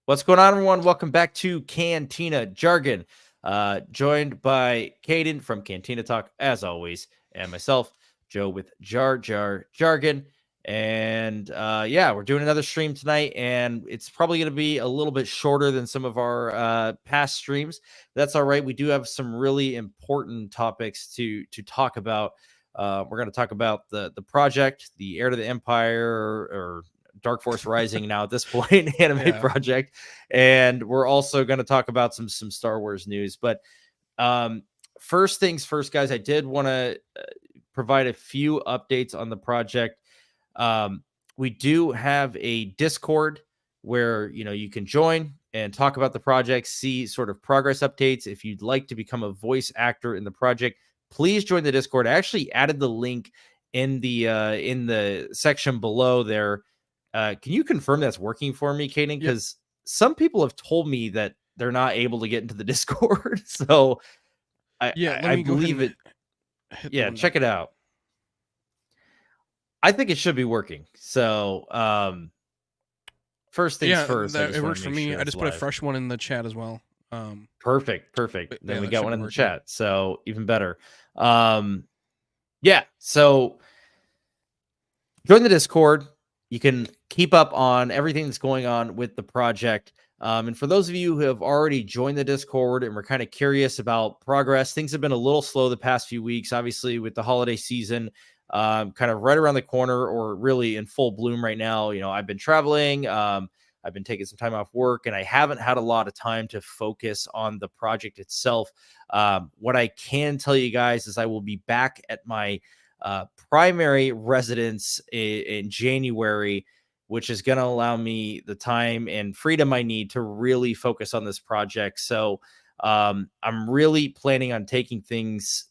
What's going on, everyone? Welcome back to Cantina Jargon. Joined by Caden from Cantina Talk, as always, and myself, Joe with Jargon. And yeah, we're doing another stream tonight, and it's probably going to be a little bit shorter than some of our past streams. That's all right. We do have some really important topics to talk about. We're going to talk about the project, the Heir to the Empire, or Dark Force Rising now at this point, anime project, and we're also going to talk about some Star Wars news. But first things first, guys, I did want to provide a few updates on the project. We do have a Discord where you can join and talk about the project, see sort of progress updates. If you'd like to become a voice actor in the project, please join the Discord. I actually added the link in the section below there. Can you confirm that's working for me, Kaden? Because some people have told me that they're not able to get into the Discord. So I believe it. Yeah, check it out. I think it should be working. So first things first. It works for me. I just put a fresh one in the chat as well. Perfect. Then we got one in the chat. So even better. Yeah. So join the Discord. You can keep up on everything that's going on with the project. And for those of you who have already joined the Discord and we're kind of curious about progress, things have been a little slow the past few weeks, obviously with the holiday season kind of right around the corner, or really in full bloom right now. I've been traveling. I've been taking some time off work, and I haven't had a lot of time to focus on the project itself. What I can tell you guys is I will be back at my primary residence in January, which is going to allow me the time and freedom I need to really focus on this project. So I'm really planning on taking things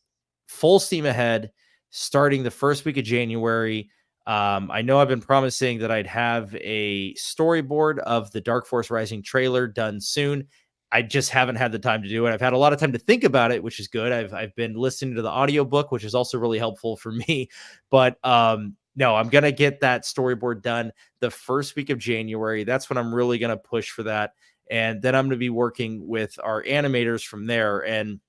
full steam ahead, starting the first week of January. I know I've been promising that I'd have a storyboard of the Dark Force Rising trailer done soon. I just haven't had the time to do it. I've had a lot of time to think about it, which is good. I've been listening to the audiobook, which is also really helpful for me. But no, I'm going to get that storyboard done the first week of January. That's when I'm really going to push for that. And then I'm going to be working with our animators from there. And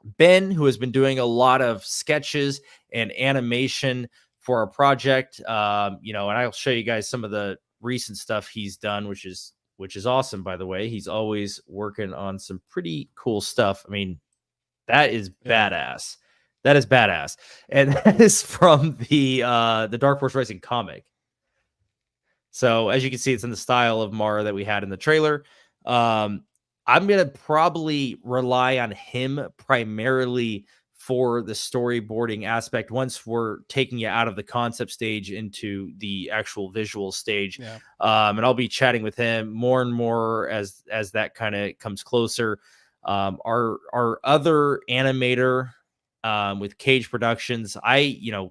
Ben, who has been doing a lot of sketches and animation for our project, and I'll show you guys some of the recent stuff he's done, which is awesome, by the way. He's always working on some pretty cool stuff. I mean, that is badass. That is badass. And that is from the Dark Force Rising comic. So as you can see, it's in the style of Mara that we had in the trailer. I'm going to probably rely on him primarily for the storyboarding aspect once we're taking you out of the concept stage into the actual visual stage. And I'll be chatting with him more and more as that kind of comes closer. Our other animator with Cage Productions, their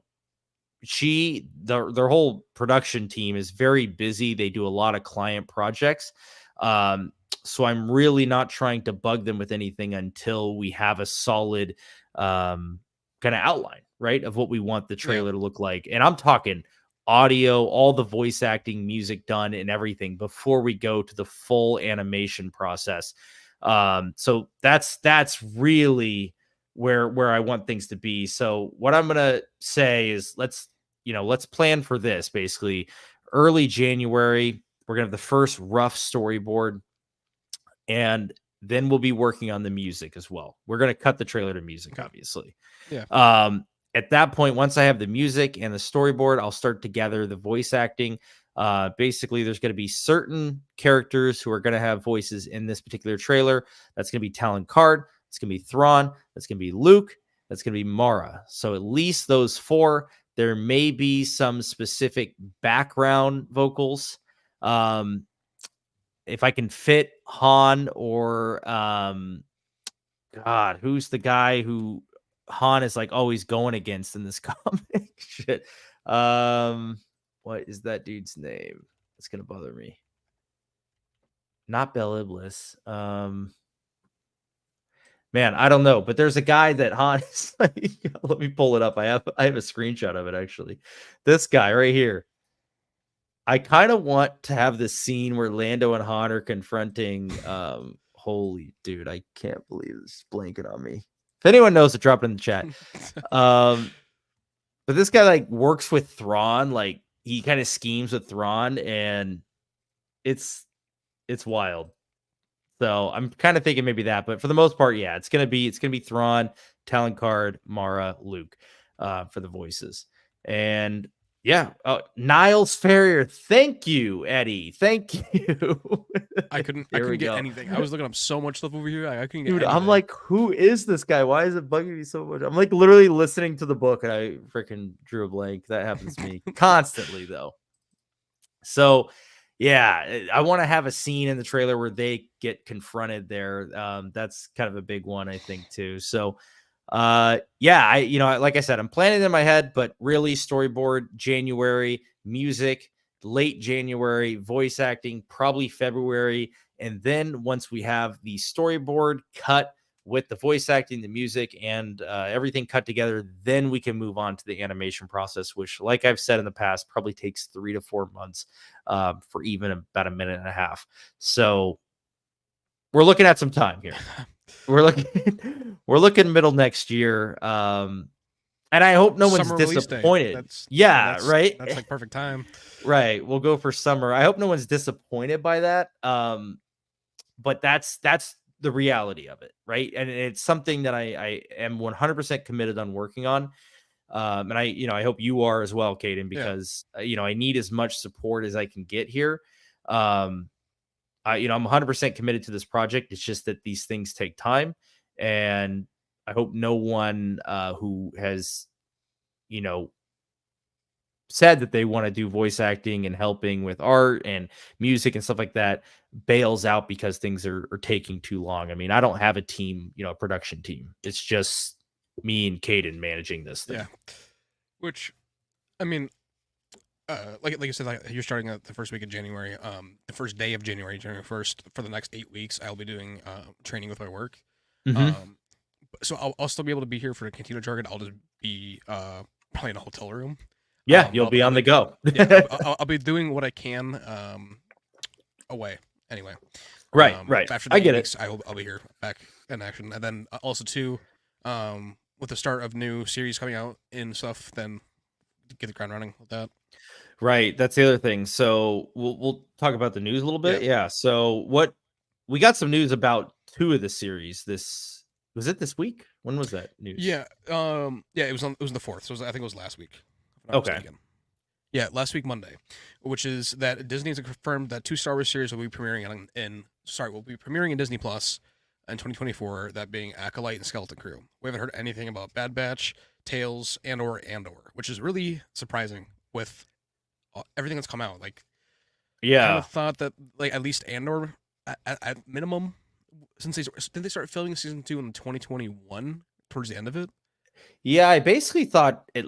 whole production team is very busy. They do a lot of client projects. So I'm really not trying to bug them with anything until we have a solid kind of outline, right, of what we want the trailer to look like. And I'm talking audio, all the voice acting, music done, and everything before we go to the full animation process. So that's really where I want things to be. So what I'm gonna say is let's plan for this. Basically, early January, we're gonna have the first rough storyboard. And then we'll be working on the music as well. We're going to cut the trailer to music, obviously. At that point, once I have the music and the storyboard, I'll start to gather the voice acting. Basically, there's going to be certain characters who are going to have voices in this particular trailer. That's going to be Talon Card. That's going to be Thrawn. That's going to be Luke. That's going to be Mara. So at least those four. There may be some specific background vocals. If I can fit Han or God, who's the guy who Han is like always going against in this comic? Shit. What is that dude's name? That's gonna bother me. Not Bel Iblis. Man, I don't know, but there's a guy that Han is like, let me pull it up. I have a screenshot of it actually. This guy right here. I kind of want to have this scene where Lando and Han are confronting. Holy dude, I can't believe this is blanking on me. If anyone knows, to drop it in the chat. But this guy like works with Thrawn, like he kind of schemes with Thrawn, and it's wild. So I'm kind of thinking maybe that, but for the most part, yeah, it's gonna be Thrawn, Talon Card, Mara, Luke, for the voices, and yeah, Niles Ferrier, thank you, Eddie, thank you. I couldn't get anything. I was looking up so much stuff over here. I couldn't get Dude, anything. I'm like, who is this guy? Why is it bugging me so much? I'm like literally listening to the book and I freaking drew a blank. That happens to me constantly though. So yeah, I want to have a scene in the trailer where they get confronted there. That's kind of a big one, I think, too. So yeah, like I said, I'm planning in my head, but really storyboard January, music late January, voice acting probably February. And then once we have the storyboard cut with the voice acting, the music, and everything cut together, then we can move on to the animation process, which, like I've said in the past, probably takes 3 to 4 months for even about a minute and a half. So we're looking at some time here. We're looking middle next year. And I hope no one's disappointed. Right. That's like perfect time. Right. We'll go for summer. I hope no one's disappointed by that. But that's the reality of it, right? And it's something that I am 100% committed on working on. And I hope you are as well, Caden, because I need as much support as I can get here. I'm 100% committed to this project. It's just that these things take time, and I hope no one who has, said that they want to do voice acting and helping with art and music and stuff like that bails out because things are taking too long. I mean, I don't have a team, a production team. It's just me and Caden managing this thing. Yeah. Which, I mean, like you said, like you're starting at the first week of January. The first day of January 1st, for the next 8 weeks, I'll be doing training with my work. Mm-hmm. So I'll still be able to be here for the Cantina Jargon. I'll just be probably in a hotel room. Yeah, you'll be on the go. Yeah, I'll be doing what I can away anyway. Right. After the 8 weeks, I'll be here back in action, and then also too, with the start of new series coming out and stuff, then get the ground running with that. Right, that's the other thing. So we'll talk about the news a little bit. Yeah. So we got some news about 2 of the series. Was it this week? When was that news? Yeah. It was the 4th. So I think it was last week. Okay. Yeah, last week Monday, which is that Disney has confirmed that 2 Star Wars series will be premiering in Disney Plus in 2024. That being Acolyte and Skeleton Crew. We haven't heard anything about Bad Batch, Tales, Andor, which is really surprising with everything that's come out. Like, I kind of thought that like at least Andor at minimum, since did they start filming season 2 in 2021 towards the end of it? Yeah, I basically thought it.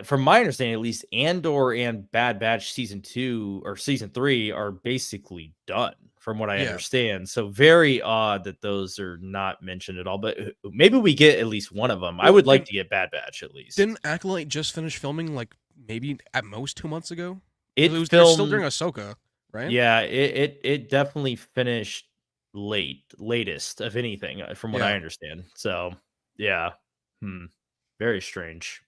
From my understanding, at least Andor and Bad Batch season 2 or season 3 are basically done, from what I understand. So very odd that those are not mentioned at all. But maybe we get at least one of them. I would like to get Bad Batch at least. Didn't Acolyte just finish filming like maybe at most 2 months ago? It was still during Ahsoka, right? Yeah, it definitely finished latest of anything, from what I understand. So yeah, very strange.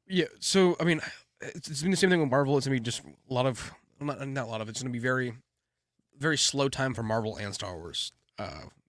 Yeah, so I mean, it's been the same thing with Marvel. It's gonna be just a lot of not a lot of. It's gonna be very, very slow time for Marvel and Star Wars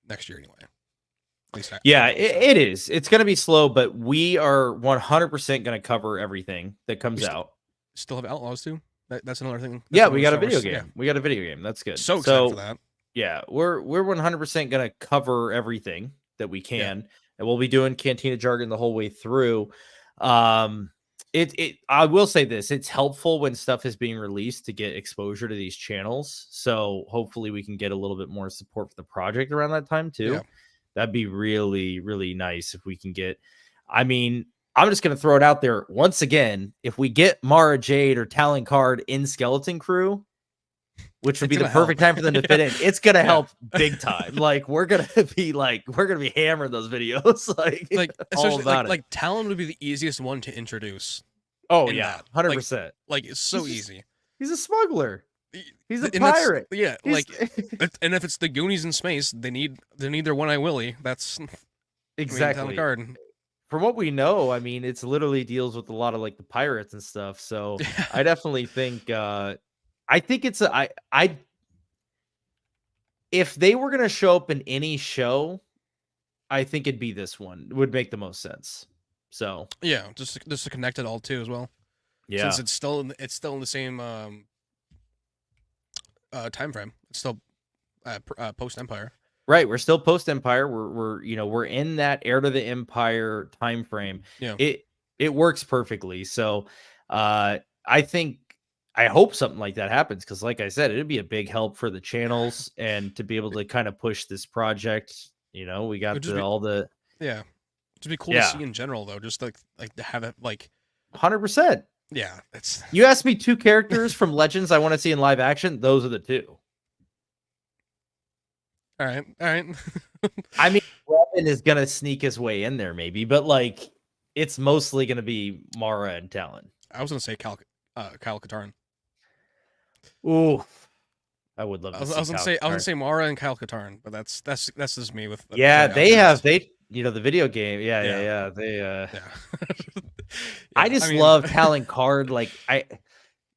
next year anyway. At least it is. It's gonna be slow, but we are 100% gonna cover everything that comes out. Still have Outlaws too. That's another thing. We got a video game. Yeah. We got a video game. That's good. So excited for that. Yeah, we're 100% gonna cover everything that we can, and we'll be doing Cantina Jargon the whole way through. I will say this, it's helpful when stuff is being released to get exposure to these channels. So hopefully we can get a little bit more support for the project around that time too. Yeah. That'd be really, really nice if we can get, I'm just going to throw it out there once again. If we get Mara Jade or Talon Card in Skeleton Crew, which would be the perfect time for them to fit in, it's going to help big time. Like we're going to be hammering those videos. like all about it. Like Talon would be the easiest one to introduce. Oh yeah. 100%. Like it's so easy. He's a smuggler. He's a And pirate. Yeah, He's... and if it's the Goonies in space, they need their One Eye Willie. That's exactly on the card. From what we know, I mean, it's literally deals with a lot of like the pirates and stuff. So I definitely think I think it's if they were gonna show up in any show, I think it'd be this one. It would make the most sense. So yeah, just to connect it all too as well. Yeah, since it's still in the same time frame. It's still post Empire. Right, we're still post Empire. We're in that heir to the Empire time frame. Yeah, it works perfectly. So I hope something like that happens, because like I said, it'd be a big help for the channels and to be able to kind of push this project. We got all the yeah. It'd be cool to see in general though, just like to have it like 100%. Yeah, it's you asked me 2 characters from Legends I want to see in live action. Those are the 2. All right. I mean, Robin is gonna sneak his way in there, maybe, but like, it's mostly gonna be Mara and Talon. I was gonna say Kyle Katarn. Ooh, I would love. I was gonna say Mara and Kyle Katarn, but that's just me with. The video game. Yeah. I just love Talon Card. Like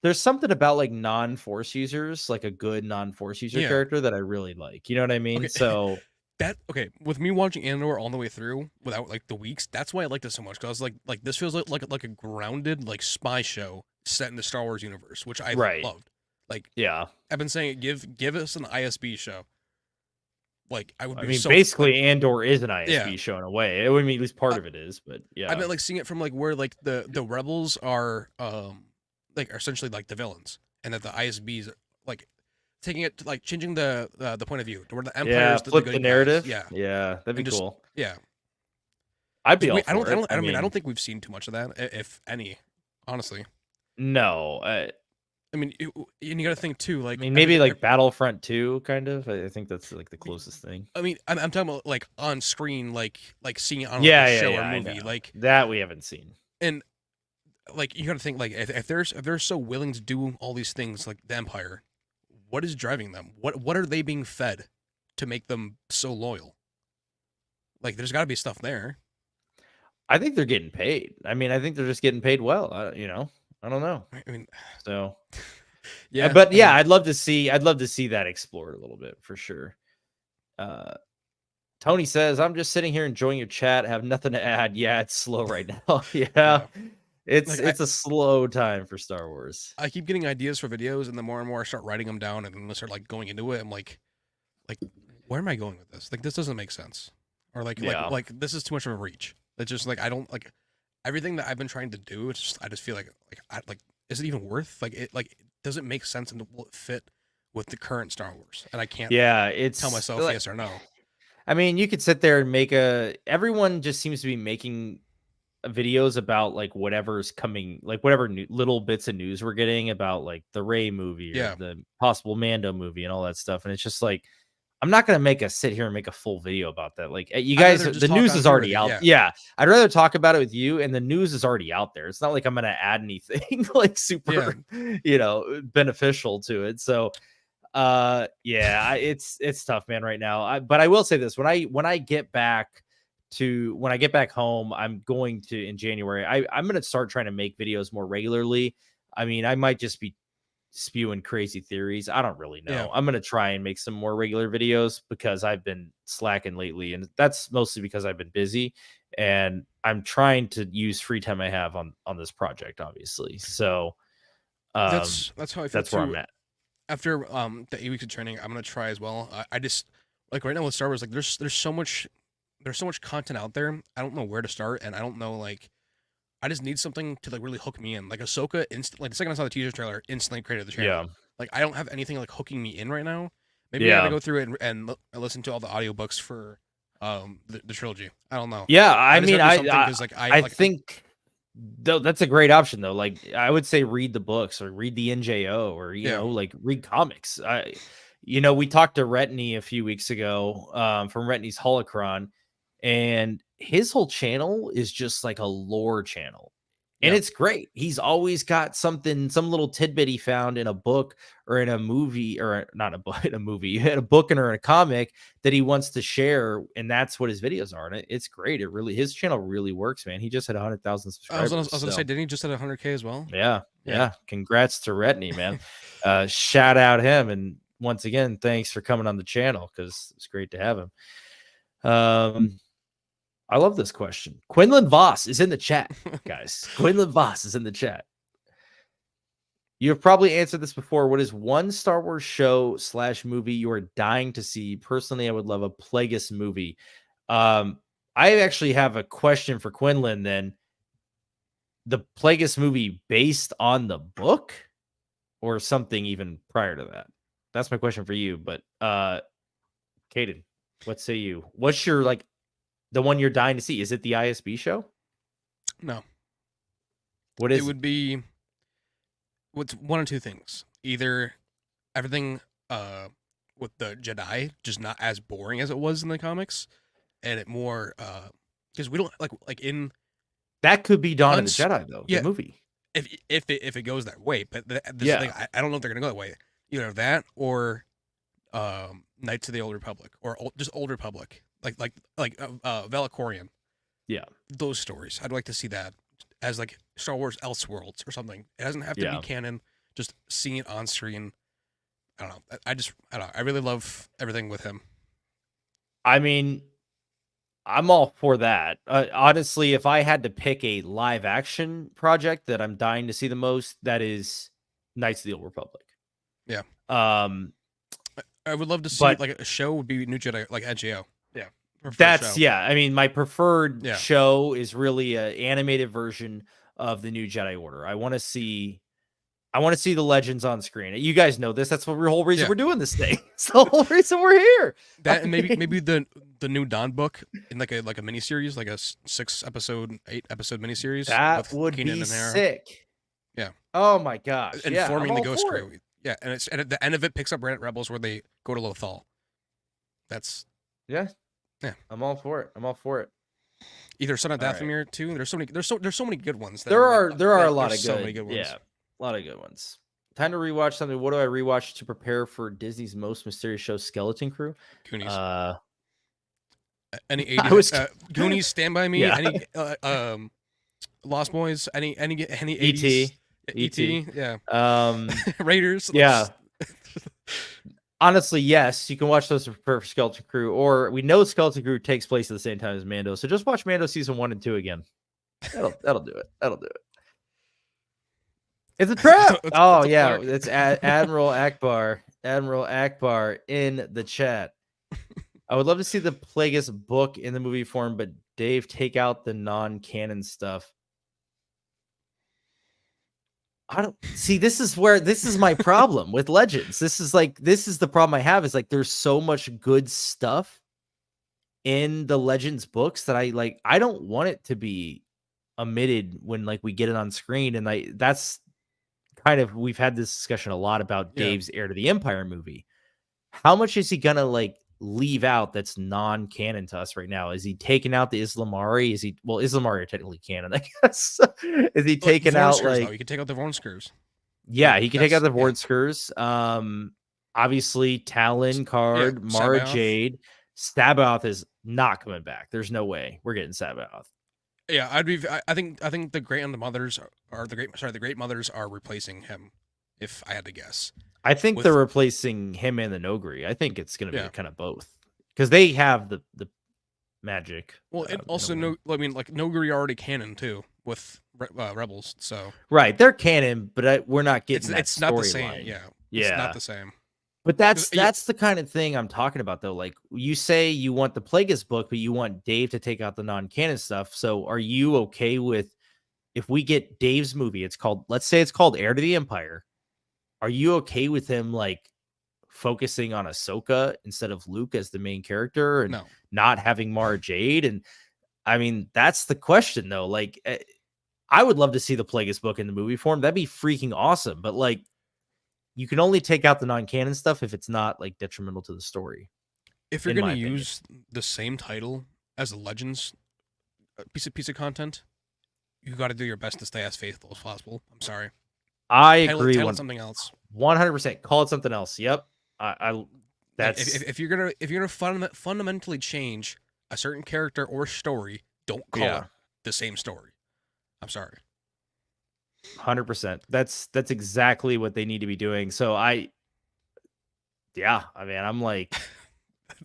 there's something about like non-force users, like a good non-force user character that I really like. You know what I mean? Okay. So with me watching Andor all the way through without like the weeks, that's why I like this so much, because I was like this feels like a grounded like spy show set in the Star Wars universe, which I loved. Like I've been saying, give us an ISB show. Like I would be basically Andor is an ISB show in a way. At least part of it is, but yeah. I meant like seeing it from like where like the rebels are like are essentially like the villains, and that the ISBs like taking it to, like changing the point of view to where the Empire is flip the narrative. Guys. Yeah, that'd be cool. Yeah, I'd be all I for it. I mean, I don't think we've seen too much of that, if any, honestly. No, I mean, and you got to think too, like maybe like Battlefront 2, kind of. I think that's like the closest thing. I mean, I'm talking about like on screen, like seeing it on a show or movie, like that we haven't seen. And like you got to think, like if they're so willing to do all these things, like the Empire, what is driving them? What are they being fed to make them so loyal? Like, there's got to be stuff there. I think they're getting paid. I mean, I think they're just getting paid well. I don't know. I mean, so yeah, but yeah, I'd love to see that explored a little bit for sure. Tony says, I'm just sitting here enjoying your chat. Have nothing to add. Yeah, it's slow right now. yeah. It's a slow time for Star Wars. I keep getting ideas for videos, and the more and more I start writing them down, and then I start like going into it, I'm like, where am I going with this? Like, this doesn't make sense, or like this is too much of a reach. It's just like I don't like everything that I've been trying to do. It's just I just feel like is it even worth does it make sense, and will it fit with the current Star Wars? And I can't tell myself yes or no. I mean, you could sit there and everyone just seems to be making videos about like whatever's coming, like whatever little bits of news we're getting about like the Rey movie or the possible Mando movie and all that stuff. And it's just like, I'm not going to sit here and make a full video about that. Like you guys, the news is already out. Yeah. I'd rather talk about it with you, and the news is already out there. It's not like I'm going to add anything like super, beneficial to it. So it's tough, man, right now. But I will say this, when I get back home, I'm going to, in January, I'm going to start trying to make videos more regularly. I mean, I might just be spewing crazy theories. I don't really know. I'm going to try and make some more regular videos, because I've been slacking lately, and that's mostly because I've been busy, and I'm trying to use free time I have on this project, obviously. So that's how I feel. That's where I'm at. After the 8 weeks of training, I'm going to try as well. I just like right now with Star Wars, like there's so much content out there. I don't know where to start, and I don't know, like, I just need something to like really hook me in. Like Ahsoka, the second I saw the teaser trailer, instantly created the channel. Yeah. Like I don't have anything like hooking me in right now. Maybe I gotta go through it and listen to all the audiobooks for the trilogy. I don't know. Yeah, I think though that's a great option though. Like I would say read the books or read the NJO or like read comics. We talked to Retney a few weeks ago from Retney's Holocron, and his whole channel is just like a lore channel. And it's great. He's always got something, some little tidbit he found in a book or in a movie, or not a book, in a movie, in a book or in a comic that he wants to share. And that's what his videos are. And it's great. His channel really works, man. He just had 100,000 subscribers. I was going to say, didn't he just hit 100K as well? Yeah. Congrats to Retney, man. Shout out him. And once again, thanks for coming on the channel, because it's great to have him. I love this question. Quinlan Voss is in the chat, guys. Quinlan Voss is in the chat. You have probably answered this before. What is one Star Wars show / movie you are dying to see? Personally, I would love a Plagueis movie. I actually have a question for Quinlan then. The Plagueis movie based on the book or something even prior to that? That's my question for you. But Caden, what say you? What's your the one you're dying to see? Is it the ISB show? No. What is it? Would be what's one or two things. Either everything with the Jedi just not as boring as it was in the comics, and it more because we don't like in that could be Dawn of the Jedi though, the movie. If it goes that way, but this thing, I don't know if they're gonna go that way. Either that or Knights of the Old Republic, or just Old Republic. Like Valakorian. Yeah. Those stories. I'd like to see that as like Star Wars Elseworlds or something. It doesn't have to be canon. Just seeing it on screen. I don't know. I don't know. I really love everything with him. I mean, I'm all for that. Honestly, if I had to pick a live action project that I'm dying to see the most, that is Knights of the Old Republic. Yeah. I would love to see like a show would be New Jedi, like NGO. Yeah. That's I mean, my preferred show is really an animated version of the New Jedi Order. I want to see the legends on screen. You guys know this. That's the whole reason we're doing this thing. It's the whole reason we're here. That and maybe the new Dawn book in like a miniseries, like a 8-episode miniseries. That would be sick. Yeah. Oh my gosh. And forming the Ghost Crew. Yeah, and at the end of it picks up Rebels where they go to Lothal. That's yeah. I'm all for it. Either Son of Dathomir too. There's so many good ones. There are a lot of many good ones. Yeah, a lot of good ones. Time to rewatch something. What do I rewatch to prepare for Disney's most mysterious show, Skeleton Crew? Goonies. Any 80s, Goonies, Stand By Me. Any Lost Boys. Any 80s. E.T. Yeah. Raiders. Yeah. Honestly, yes, you can watch those to prepare for Skeleton Crew, or we know Skeleton Crew takes place at the same time as Mando, so just watch Mando season 1 and 2 again. That'll do it. It's a trap. It's Admiral Akbar. Admiral Akbar in the chat. I would love to see the Plagueis book in the movie form, but Dave, take out the non-canon stuff. I don't see. This is my problem with Legends. This is the problem I have is there's so much good stuff in the Legends books that I don't want it to be omitted when we get it on screen. And that's kind of, we've had this discussion a lot about Dave's Heir to the Empire movie. How much is he gonna leave out that's non-canon to us right now? Is he taking out the Islamari? Islamari are technically canon, I guess. Is he taking out you can take out the Vorn Skurs? Yeah, he can take out the Vorn Skurs. Obviously Talon Card, Mara Jade. Sabaoth is not coming back. There's no way we're getting Sabaoth. Yeah, I think the Great Mothers are replacing him, if I had to guess. I think they're replacing him and the Nogri. I think it's going to be kind of both, because they have the magic. Well, and also Nogri are already canon too with Rebels. So right, they're canon, but we're not getting. It's not the same. Line. Yeah, it's not the same. But that's the kind of thing I'm talking about, though. You say you want the Plagueis book, but you want Dave to take out the non-canon stuff. So are you okay with if we get Dave's movie? Let's say it's called Heir to the Empire. Are you okay with him focusing on Ahsoka instead of Luke as the main character and not having Mara Jade? And I mean, that's the question though. I would love to see the Plagueis book in the movie form. That'd be freaking awesome. But you can only take out the non-canon stuff if it's not detrimental to the story. If you're going to use the same title as the Legends piece of content, you got to do your best to stay as faithful as possible. I'm sorry. I agree. Title it something else. 100%. Call it something else. Yep. That's if you're gonna fundamentally change a certain character or story, don't call it the same story. I'm sorry. 100%. That's exactly what they need to be doing. So I'm like,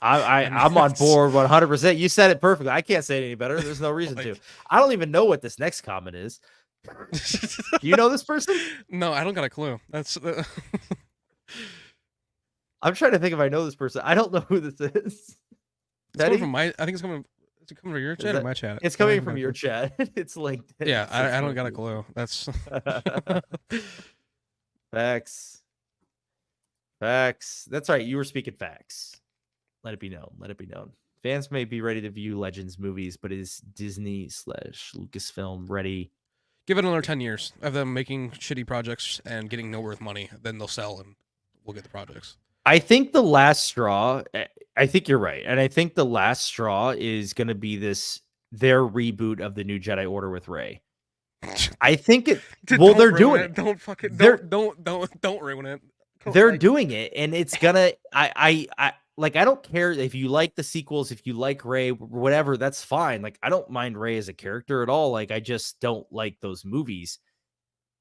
I'm on board 100%. You said it perfectly. I can't say it any better. There's no reason to. I don't even know what this next comment is. Do you know this person? No, I don't got a clue. That's. I'm trying to think if I know this person. I don't know who this is. It's coming from my. I think it's coming. Is it coming from your chat or my chat? It's coming from your chat. It's linked. Yeah, I don't got a clue. That's. Facts. That's right. You were speaking facts. Let it be known. Fans may be ready to view Legends movies, but is Disney/Lucasfilm ready? Give it another 10 years of them making shitty projects and getting nowhere with money. Then they'll sell and we'll get the projects. I think the last straw, I think you're right. And I think the last straw is going to be their reboot of the New Jedi Order with Rey. I think it, well, they're doing it. Don't ruin it. They're doing it. And it's gonna, I don't care if you like the sequels, if you like Rey, whatever, that's fine. Like, I don't mind Rey as a character at all. Like, I just don't like those movies.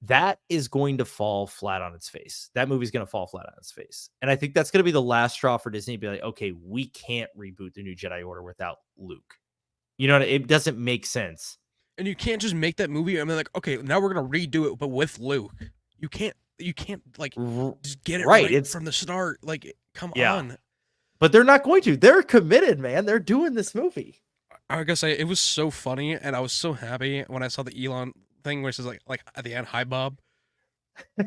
That is going to fall flat on its face. That movie's going to fall flat on its face. And I think that's going to be the last straw for Disney to be like, okay, we can't reboot the New Jedi Order without Luke. You know, it doesn't make sense. And you can't just make that movie. I mean, like, okay, now we're going to redo it, but with Luke. You can't like just get it right it's, from the start. Like, come on. But they're not going to. They're committed, man. They're doing this movie. I gotta say, it was so funny, and I was so happy when I saw the Elon thing, which is like at the end, "Hi, Bob."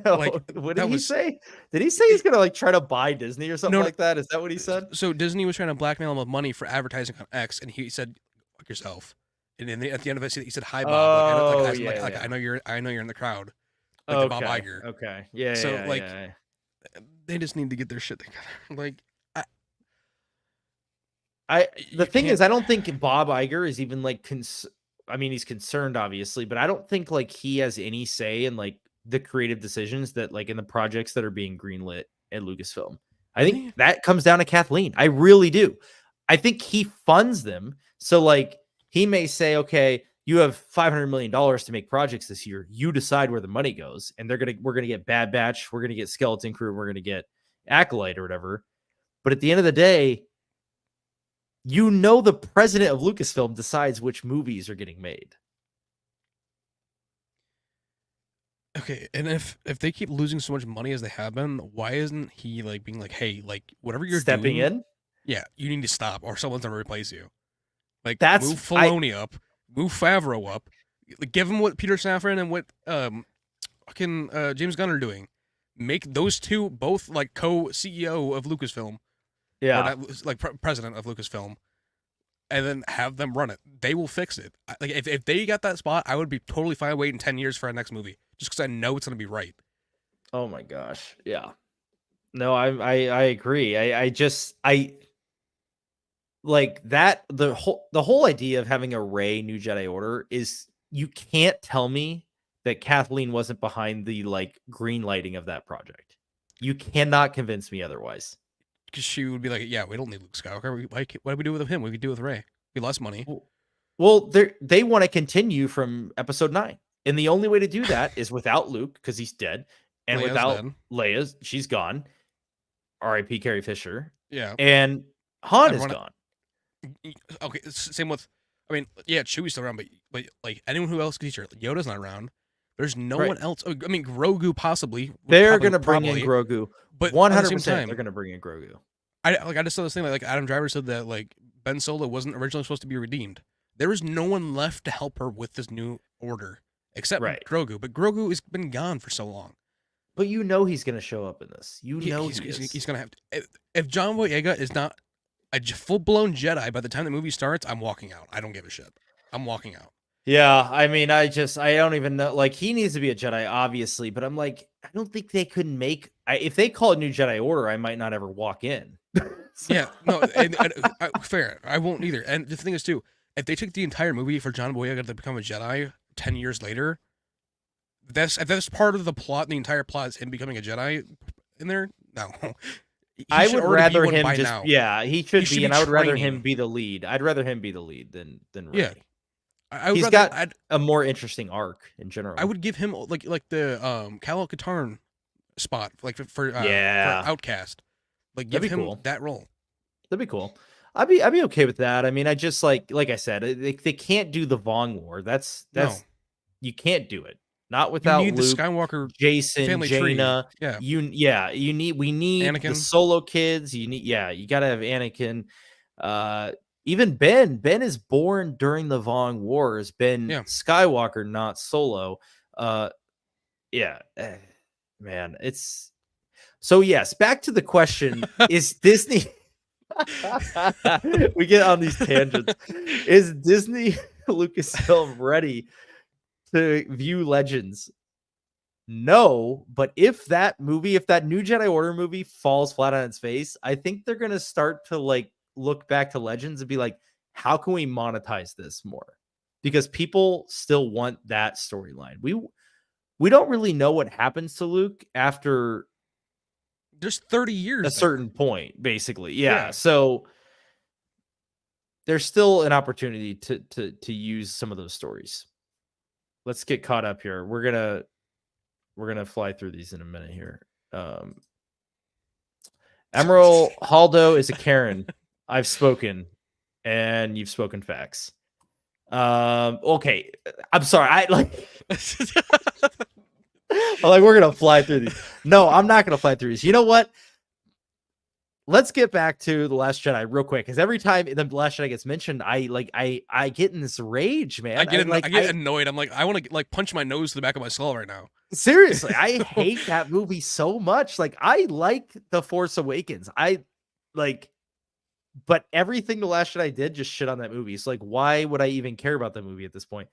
Like, what did he say? Did he say he's gonna like try to buy Disney or something like that? Is that what he said? So Disney was trying to blackmail him with money for advertising on X, and he said, "Fuck yourself." And then at the end of it, he said, "Hi, Bob." I know you're in the crowd. Like the Bob Iger. Okay. Yeah. So they just need to get their shit together. Like. The thing is, I don't think Bob Iger is even like, I mean, he's concerned obviously, but I don't think like he has any say in like the creative decisions that like in the projects that are being greenlit at Lucasfilm. I think that comes down to Kathleen. I really do. I think he funds them. So like he may say, okay, you have $500 million to make projects this year. You decide where the money goes, and we're going to get Bad Batch. We're going to get Skeleton Crew. We're going to get Acolyte or whatever. But at the end of the day, you know, the president of Lucasfilm decides which movies are getting made. Okay, and if they keep losing so much money as they have been, why isn't he like being like, hey, like whatever you're stepping in? Yeah, you need to stop, or someone's gonna replace you. Like that's move Filoni up, move Favreau up, give him what Peter Safran and what James Gunn are doing. Make those two both like co-CEO of Lucasfilm. Yeah, like president of Lucasfilm, and then have them run it. They will fix it. Like if they got that spot, I would be totally fine waiting 10 years for our next movie, just because I know it's gonna be right. Oh my gosh, yeah. No, I agree. I like that. The whole idea of having a Rey New Jedi Order is, you can't tell me that Kathleen wasn't behind the like green lighting of that project. You cannot convince me otherwise. Because she would be like, yeah, we don't need Luke Skywalker. What do we do with him? We could do with Rey. We lost money. Well, they want to continue from Episode 9. And the only way to do that is without Luke, because he's dead. And Leia's without dead. Leia, she's gone. R.I.P. Carrie Fisher. Yeah. And Han is gone. Okay, same with, I mean, yeah, Chewie's still around, but like anyone who else could teach her. Yoda's not around. There's no one else. I mean, Grogu possibly. They're going to bring in Grogu. But 100% they're going to bring in Grogu. I just saw this thing like Adam Driver said that like Ben Solo wasn't originally supposed to be redeemed. There is no one left to help her with this new order except Grogu. But Grogu has been gone for so long. But you know he's going to show up in this. You know he's going to have to. If John Boyega is not a full-blown Jedi by the time the movie starts, I'm walking out. I don't give a shit. I'm walking out. Yeah, I mean, I don't even know. Like, he needs to be a Jedi, obviously, but I'm like, I don't think they could make. If they call it New Jedi Order, I might not ever walk in. Yeah, no, fair. I won't either. And the thing is, too, if they took the entire movie for John Boyega to become a Jedi 10 years later, that's part of the plot. The entire plot is him becoming a Jedi in there. No, I would rather him just now. he should be, and I would rather him training. be the lead. I'd rather him be the lead than Rey. Yeah. I would He's rather, got a more interesting arc in general. I would give him like the Kal Katarn spot, like for Outcast. Like give him that role. That'd be cool. I'd be okay with that. I mean, I just like I said, they can't do the Vong War. That's you can't do it. Not without you need Luke, the Skywalker Jason, family Jaina. Tree. We need Anakin. The Solo kids. You gotta have Anakin. Even Ben is born during the Vong Wars. Ben Skywalker, not Solo. Man, it's so yes. Back to the question: is Disney? We get on these tangents. Is Disney Lucasfilm ready to view Legends? No, but if that New Jedi Order movie falls flat on its face, I think they're gonna start to like look back to Legends and be like, how can we monetize this more? Because people still want that storyline. We don't really know what happens to Luke after there's 30 years a certain point, basically. Yeah. So there's still an opportunity to use some of those stories. Let's get caught up here. We're gonna fly through these in a minute here. Emerald Haldo is a Karen. I've spoken, and you've spoken facts. Okay. I'm sorry. We're gonna fly through these. No, I'm not gonna fly through these. You know what? Let's get back to The Last Jedi real quick, because every time The Last Jedi gets mentioned, I get in this rage, man. I get annoyed. I'm like, I want to like punch my nose to the back of my skull right now. Seriously, I hate that movie so much. Like, I like The Force Awakens. But everything The Last Jedi did just shit on that movie. So like, why would I even care about that movie at this point?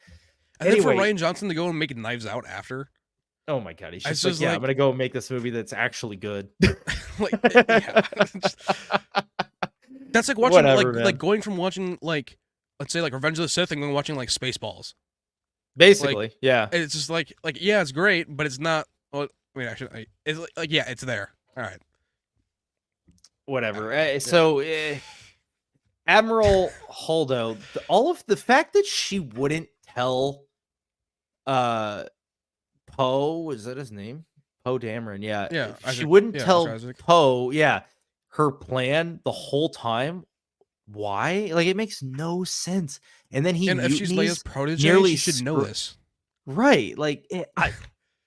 And then for Rian Johnson to go and make Knives Out after. Oh my god, he's just like, I'm gonna go make this movie that's actually good. That's like watching like going from watching like, let's say like Revenge of the Sith and then watching like Spaceballs. Basically, yeah. It's just like yeah, it's great, but it's not. Well, I mean, actually, it's like yeah, it's there. All right. Whatever. Admiral Holdo, all of the fact that she wouldn't tell Poe, is that his name? Poe Dameron, yeah. She wouldn't tell Poe, her plan the whole time. Why? Like, it makes no sense. And then if she's Leia's protege, she should know this. Right. Like,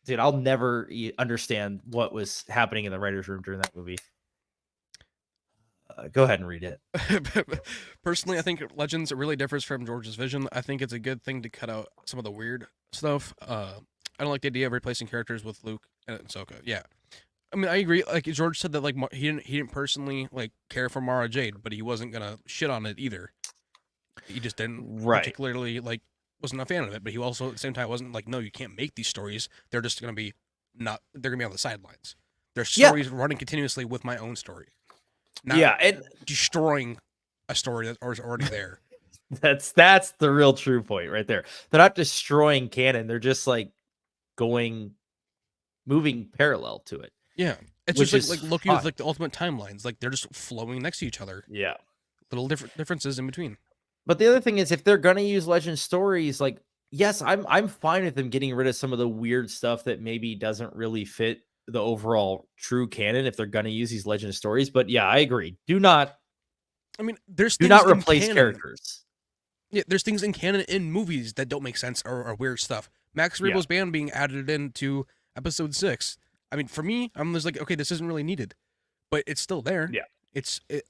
dude, I'll never understand what was happening in the writer's room during that movie. Go ahead and read it. Personally, I think Legends really differs from George's vision. I think it's a good thing to cut out some of the weird stuff. I don't like the idea of replacing characters with Luke and Ahsoka. Yeah, I mean, I agree. Like George said that, like he didn't personally like care for Mara Jade, but he wasn't gonna shit on it either. He just didn't particularly like wasn't a fan of it. But he also at the same time wasn't like, no, you can't make these stories. They're just gonna be they're gonna be on the sidelines. There's stories running continuously with my own story. And destroying a story that is already there. That's the real true point right there. They're not destroying canon. They're just like moving parallel to it. Yeah, it's just like looking at like the ultimate timelines. Like they're just flowing next to each other. Yeah, little differences in between. But the other thing is, if they're gonna use legend stories, like yes, I'm fine with them getting rid of some of the weird stuff that maybe doesn't really fit the overall true canon if they're gonna use these legend stories. But yeah, I agree. Do not replace characters. Yeah, there's things in canon in movies that don't make sense or weird stuff. Max Rebo's band being added into Episode 6. I mean, for me, I'm just like, okay, this isn't really needed, but it's still there. Yeah,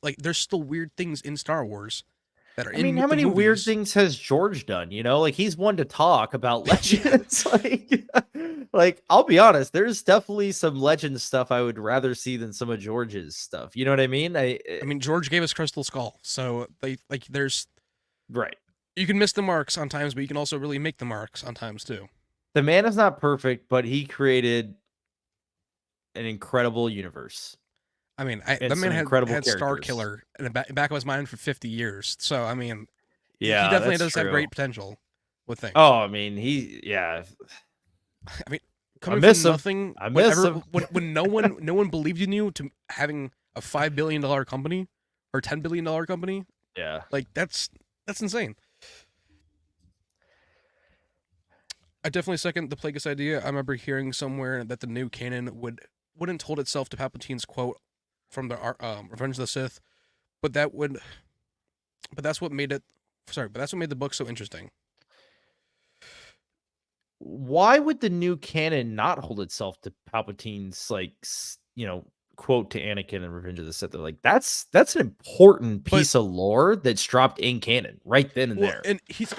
like there's still weird things in Star Wars that are. I mean, how many weird things has George done? You know, like he's one to talk about legends. like I'll be honest, there's definitely some legend stuff I would rather see than some of George's stuff. You know what I mean? I mean, George gave us Crystal Skull, so there's right. You can miss the marks on times, but you can also really make the marks on times too. The man is not perfect, but he created an incredible universe. I mean, the man had Star Killer in the back of his mind for 50 years. So, I mean, he definitely does have great potential. would think. Oh, I mean, yeah. I mean, coming miss from him. nothing, I miss him. when no one believed in you to having a $5 billion company or $10 billion company, Yeah. like that's insane. I definitely second the Plagueis idea. I remember hearing somewhere that the new canon wouldn't hold itself to Palpatine's quote from the Revenge of the Sith, but that's what made it. Sorry, but that's what made the book so interesting. Why would the new canon not hold itself to Palpatine's quote to Anakin in Revenge of the Sith? They're like, that's an important piece of lore that's dropped in canon right then and there. And he's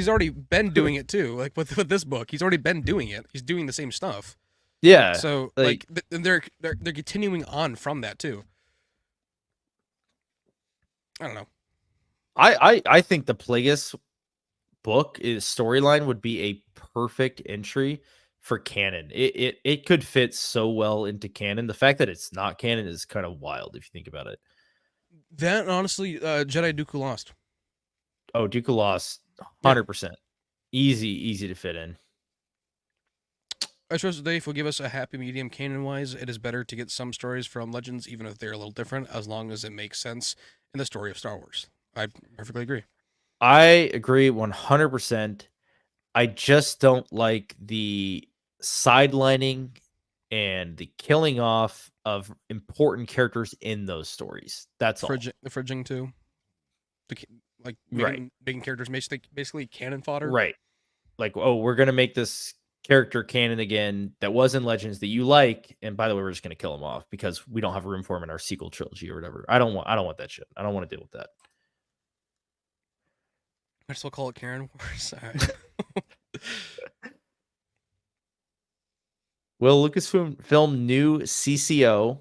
already been doing it too. Like with this book, he's already been doing it. He's doing the same stuff. Yeah. So like they're continuing on from that too. I don't know. I think the Plagueis book storyline would be a perfect entry for canon. It could fit so well into canon. The fact that it's not canon is kind of wild if you think about it. That honestly, Jedi Dooku lost. Oh, Dooku lost 100%. Easy to fit in. I trust Dave will give us a happy medium canon wise. It is better to get some stories from Legends, even if they're a little different, as long as it makes sense in the story of Star Wars. I perfectly agree. I agree 100%. I just don't like the sidelining and the killing off of important characters in those stories. That's all. The fridging too. Making characters basically cannon fodder. Right. Like, oh, we're gonna make this character canon again that was in Legends that you like, and by the way, we're just gonna kill him off because we don't have room for him in our sequel trilogy or whatever. I don't want that shit. I don't want to deal with that. I still call it Karen Wars. Will Lucasfilm new CCO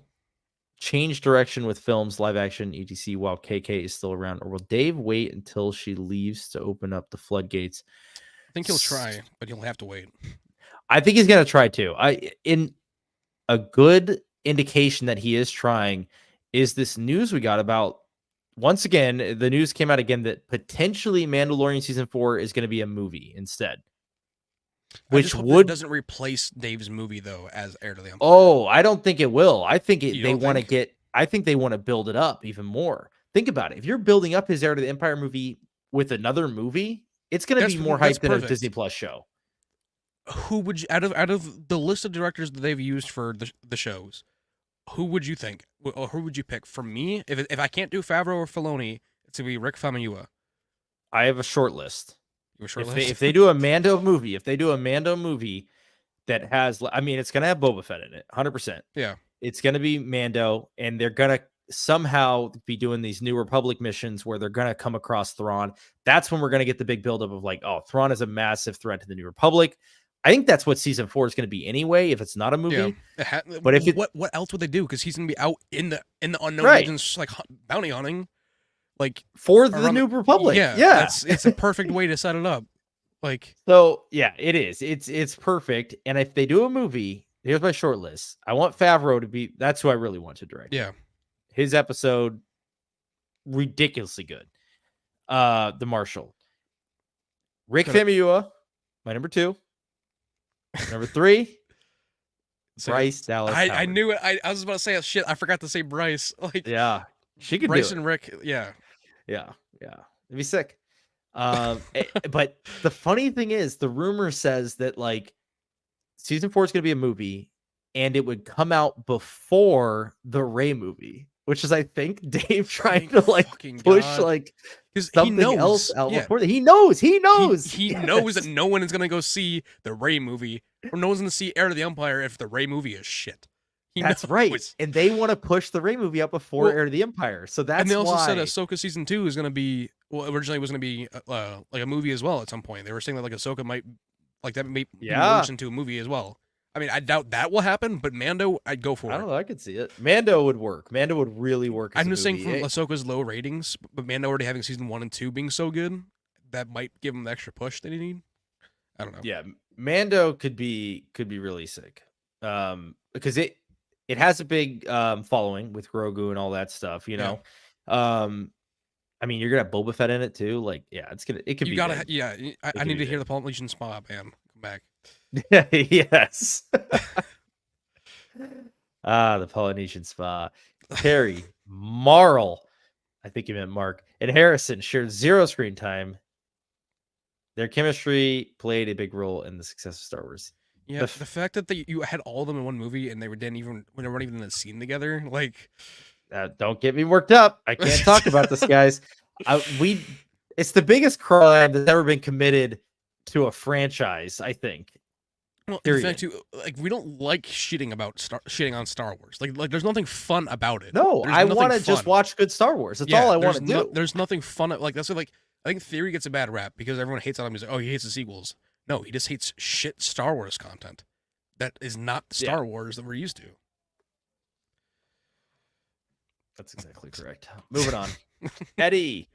change direction with films, live action, etc. while KK is still around, or will Dave wait until she leaves to open up the floodgates? I think he'll try, but he'll have to wait. I think he's gonna try too. In a good indication that he is trying is this news we got about. Once again, the news came out again that potentially Mandalorian season 4 is going to be a movie instead. Which it doesn't replace Dave's movie though as Heir to the Empire. Oh, I don't think it will. I think they want to get. I think they want to build it up even more. Think about it. If you're building up his Heir to the Empire movie with another movie, it's going to be more hype than a Disney Plus show. Who would you, out of the list of directors that they've used for the shows? Who would you think, or who would you pick? For me, if I can't do Favreau or Filoni, it's gonna be Rick Famuyiwa. I have a short list. You have a short list? If they do a Mando movie, that has, I mean, it's gonna have Boba Fett in it, 100%. Yeah, it's gonna be Mando, and they're gonna somehow be doing these New Republic missions where they're gonna come across Thrawn. That's when we're gonna get the big buildup of like, oh, Thrawn is a massive threat to the New Republic. I think that's what season 4 is going to be anyway. If it's not a movie, but if what else would they do? Because he's going to be out in the unknown regions, like bounty hunting, like for the New Republic. Yeah. It's a perfect way to set it up. Like, so yeah, it is. It's perfect. And if they do a movie, here's my short list. I want Favreau to be. That's who I really want to direct. Yeah, his episode ridiculously good. The Marshal, Rick Famuyiwa, my number 2. Number 3, Bryce Dallas Howard. I knew it. I was about to say shit. I forgot to say Bryce. Like, yeah, she could Bryce do it. and Rick. Yeah. It'd be sick. But the funny thing is, the rumor says that like season 4 is going to be a movie, and it would come out before the Rey movie, which is, I think, Dave trying to like push like something else out before that. He knows he knows that no one is gonna go see the Rey movie, or no one's gonna see Heir to the Empire if the Rey movie is shit. That's right, and they want to push the Rey movie out before Heir to the Empire. So that's, and they also said Ahsoka season 2 is gonna be, well, originally it was gonna be like a movie as well at some point. They were saying that like Ahsoka might like that may be merged into a movie as well. I mean, I doubt that will happen, but Mando, I'd go for it. I don't know. I could see it. Mando would work. Mando would really work. I'm just saying from Ahsoka's low ratings, but Mando already having season 1 and 2 being so good, that might give him the extra push that he need. I don't know. Yeah, Mando could be really sick. Because it has a big following with Grogu and all that stuff, you know. I mean, you're gonna have Boba Fett in it too. Like, yeah, it could You be gotta, big. yeah. I need to hear the Polynesian Spa band come back. Yes. The Polynesian Spa. Terry, Marl, I think you meant Mark, and Harrison shared 0 screen time. Their chemistry played a big role in the success of Star Wars. Yeah, the fact that you had all of them in one movie and they weren't even in the scene together, like. Don't get me worked up. I can't talk about this, guys. It's the biggest crime that's ever been committed to a franchise, I think. Well, in fact, too, like we don't like shitting on Star Wars. Like there's nothing fun about it. No, There's I nothing want to fun. just watch good Star Wars. That's all I want to do. There's nothing fun. Like that's what, like I think Theory gets a bad rap because everyone hates on him. He's like, oh, he hates the sequels. No, he just hates shit Star Wars content. That is not Star Wars that we're used to. That's exactly correct. Moving on. Eddie.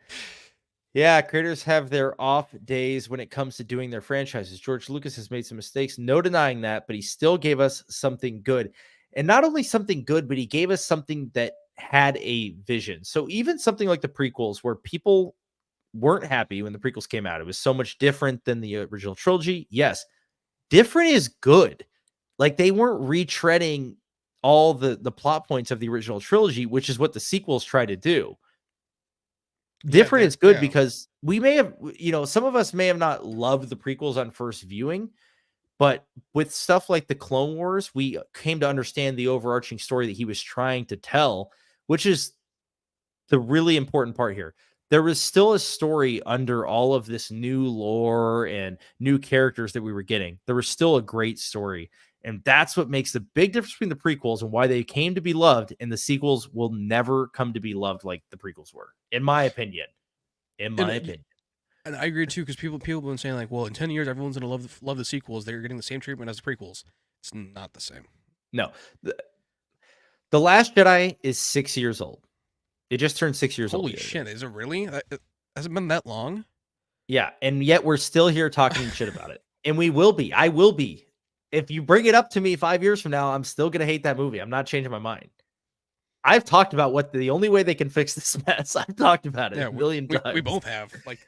Yeah, creators have their off days when it comes to doing their franchises. George Lucas has made some mistakes, no denying that, but he still gave us something good. And not only something good, but he gave us something that had a vision. So even something like the prequels, where people weren't happy when the prequels came out, it was so much different than the original trilogy. Yes, different is good. Like, they weren't retreading all the plot points of the original trilogy, which is what the sequels try to do. Different is good because we may have, some of us may have not loved the prequels on first viewing, but with stuff like the Clone Wars, we came to understand the overarching story that he was trying to tell, which is the really important part here. There was still a story under all of this new lore and new characters that we were getting. There was still a great story. And that's what makes the big difference between the prequels and why they came to be loved, and the sequels will never come to be loved like the prequels were, in my opinion. And I agree too, because people have been saying like, well, in 10 years, everyone's gonna love the sequels. They're getting the same treatment as the prequels. It's not the same. No, the Last Jedi is 6 years old. It just turned 6 years old. Holy shit! Is it really? Has it been that long? Yeah, and yet we're still here talking shit about it, and we will be. I will be. If you bring it up to me 5 years from now, I'm still gonna hate that movie. I'm not changing my mind. I've talked about what the only way they can fix this mess. I've talked about it a million times. We both have, like,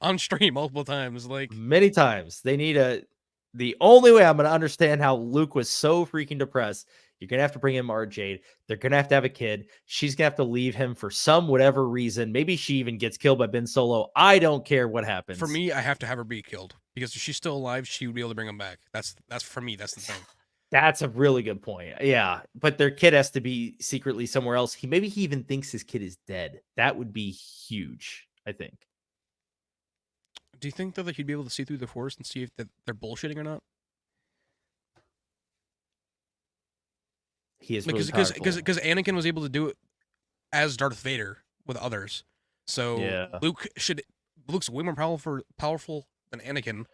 on stream multiple times, like many times. They need the only way I'm going to understand how Luke was so freaking depressed. You're going to have to bring in Mara Jade. They're going to have a kid. She's going to have to leave him for some whatever reason. Maybe she even gets killed by Ben Solo. I don't care what happens. For me, I have to have her be killed, because if she's still alive, she would be able to bring him back. That's for me. That's the thing. That's a really good point. Yeah, but their kid has to be secretly somewhere else. Maybe he even thinks his kid is dead. That would be huge, I think. Do you think though that he'd be able to see through the Force and see if they're bullshitting or not? He is because Anakin was able to do it as Darth Vader with others. So yeah. Luke's way more powerful than Anakin.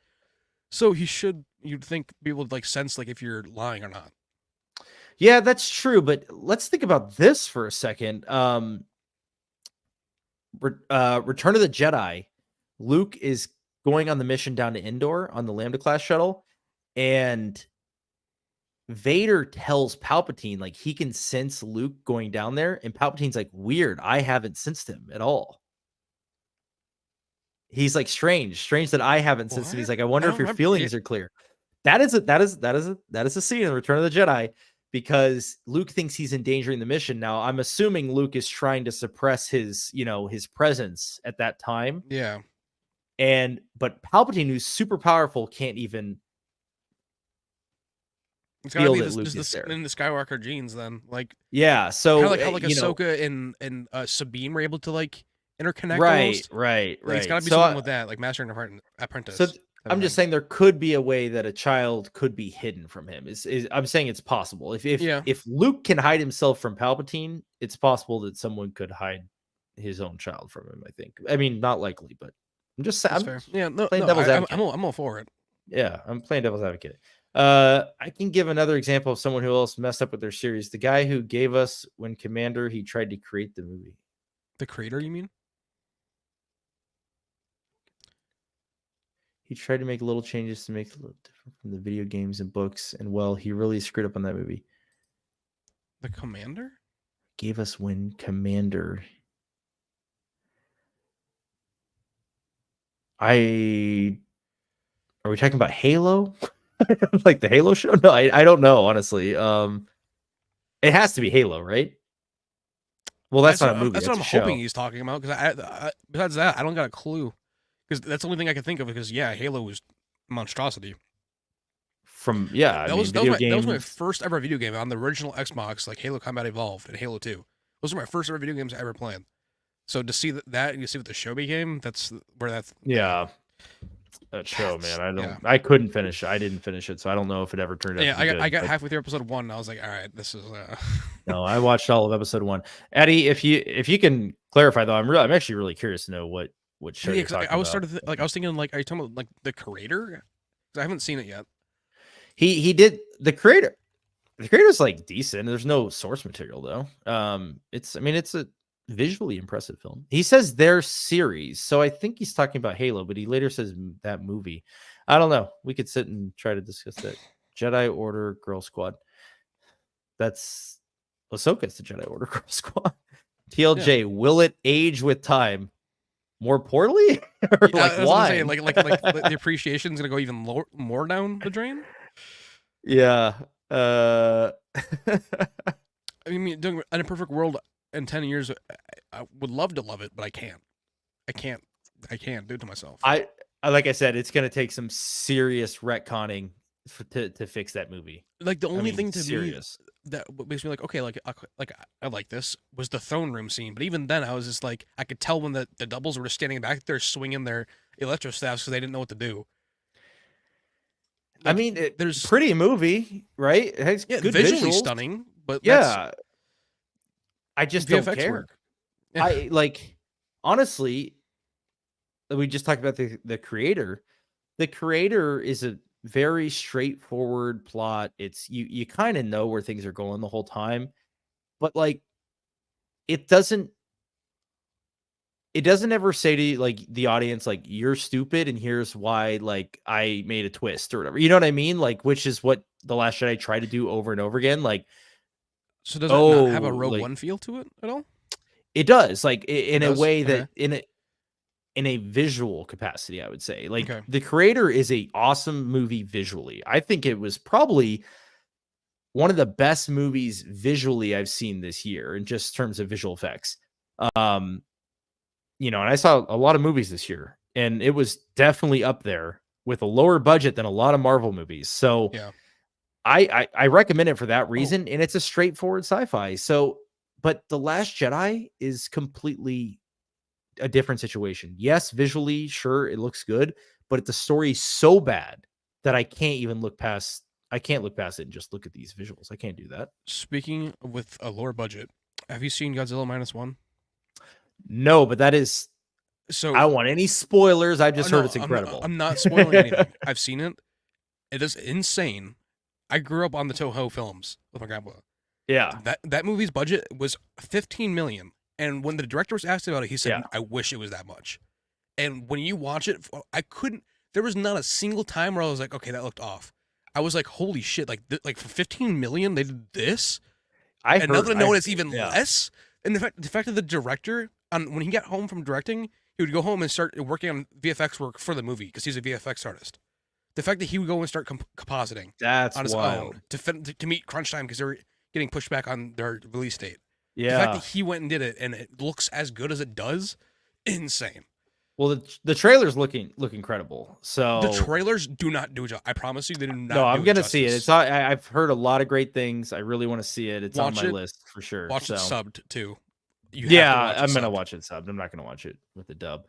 So he should, you'd think, be able to like sense like if you're lying or not. Yeah, that's true. But let's think about this for a second. Return of the Jedi. Luke is going on the mission down to Endor on the Lambda class shuttle, and Vader tells Palpatine like he can sense Luke going down there, and Palpatine's like, weird, I haven't sensed him at all. He's like, strange that I haven't sensed him. He's like, I wonder if your feelings are clear. That is a scene in Return of the Jedi, because Luke thinks he's endangering the mission. Now, I'm assuming Luke is trying to suppress his presence at that time. Yeah. But Palpatine, who's super powerful, can't even feel that Luke is there. In the Skywalker genes, then, like, yeah. So kind of like how like Ahsoka and Sabine were able to like interconnect. Right. Like, it's got to be something with that, like Master and Apprentice. So I'm just saying there could be a way that a child could be hidden from him. I'm saying it's possible. If Luke can hide himself from Palpatine, it's possible that someone could hide his own child from him. I think. I mean, not likely, but I'm just saying. Playing devil's advocate. I'm all for it. Yeah, I'm playing devil's advocate. I can give another example of someone who else messed up with their series. The guy who gave us when Commander, he tried to create the movie. The creator, you mean? He tried to make little changes to make it a little different from the video games and books, and well, he really screwed up on that movie. The Commander? Gave us when Commander. Are we talking about Halo? Like the Halo show? No, I don't know, honestly. It has to be Halo, right? Well, that's not a movie. That's That's what a I'm show. hoping he's talking about. Because besides that, I don't got a clue. Because that's the only thing I can think of. Because yeah, Halo was monstrosity. That was my first ever video game on the original Xbox, like Halo Combat Evolved and Halo 2. Those are my first ever video games I ever played. So to see that and you see what the show became, that's where that's that show, man. I couldn't finish it. I didn't finish it, so I don't know if it ever turned out to be good. I got halfway through episode 1 and I was like, all right, this is No, I watched all of episode 1. Eddie, if you can clarify though, I'm actually really curious to know what show you're talking I was about. I was thinking like, are you talking about like the creator? Because I haven't seen it yet. He did the creator. The creator's like decent. There's no source material though. It's a visually impressive film. He says their series, so I think he's talking about Halo, but he later says that movie. I don't know. We could sit and try to discuss that. Jedi Order Girl Squad. That's Ahsoka's the Jedi Order Girl Squad. TLJ, yeah. Will it age with time more poorly? Or why? Saying, like the appreciation is gonna go even more down the drain. Yeah. I mean, in a perfect world, in 10 years, I would love to love it, but I can't. I can't do it to myself. I like I said, it's gonna take some serious retconning to fix that movie. Like the only thing to me that makes me like, okay, like I like this was the throne room scene, but even then I was just like, I could tell when the doubles were just standing back there swinging their electro staffs because they didn't know what to do. Like, I mean, there's pretty movie, right? It has good visually visuals. Stunning, but yeah, I just VFX don't care. Work. Yeah. I like, honestly, we just talked about the creator. The creator is a very straightforward plot. It's you kind of know where things are going the whole time, but like, it doesn't ever say to like the audience, like, you're stupid and here's why, like, I made a twist or whatever. You know what I mean? Like, which is what The Last Jedi tried to do over and over again. Like, so does it not have a Rogue One feel to it at all? It does, like in a way that in a visual capacity, I would say. Like, The Creator is a awesome movie visually. I think it was probably one of the best movies visually I've seen this year in just terms of visual effects. And I saw a lot of movies this year, and it was definitely up there with a lower budget than a lot of Marvel movies. So yeah, I recommend it for that reason. And it's a straightforward sci-fi. So, but The Last Jedi is completely a different situation. Yes, visually, sure, it looks good, but the story's so bad that I can't look past it and just look at these visuals. I can't do that. Speaking with a lower budget, have you seen Godzilla -1? No, but that is so. I don't want any spoilers. I've just heard it's incredible. I'm not spoiling anything. I've seen it. It is insane. I grew up on the Toho films with my grandpa. Yeah. That movie's budget was $15 million. And when the director was asked about it, he said, I wish it was that much. And when you watch it, there was not a single time where I was like, okay, that looked off. I was like, holy shit, like for $15 million, they did this? And now that I know it's even less. And the fact that the director, when he got home from directing, he would go home and start working on VFX work for the movie because he's a VFX artist. The fact that he would go and start compositing on his own to meet crunch time because they were getting pushed back on their release date. Yeah. The fact that he went and did it and it looks as good as it does, insane. Well, the trailers look incredible. So the trailers do not do a job. I promise you, they do not. No, I'm gonna see it. I've heard a lot of great things. I really want to see it. It's on my list for sure. Watch it subbed too. I'm gonna watch it subbed. I'm not gonna watch it with the dub.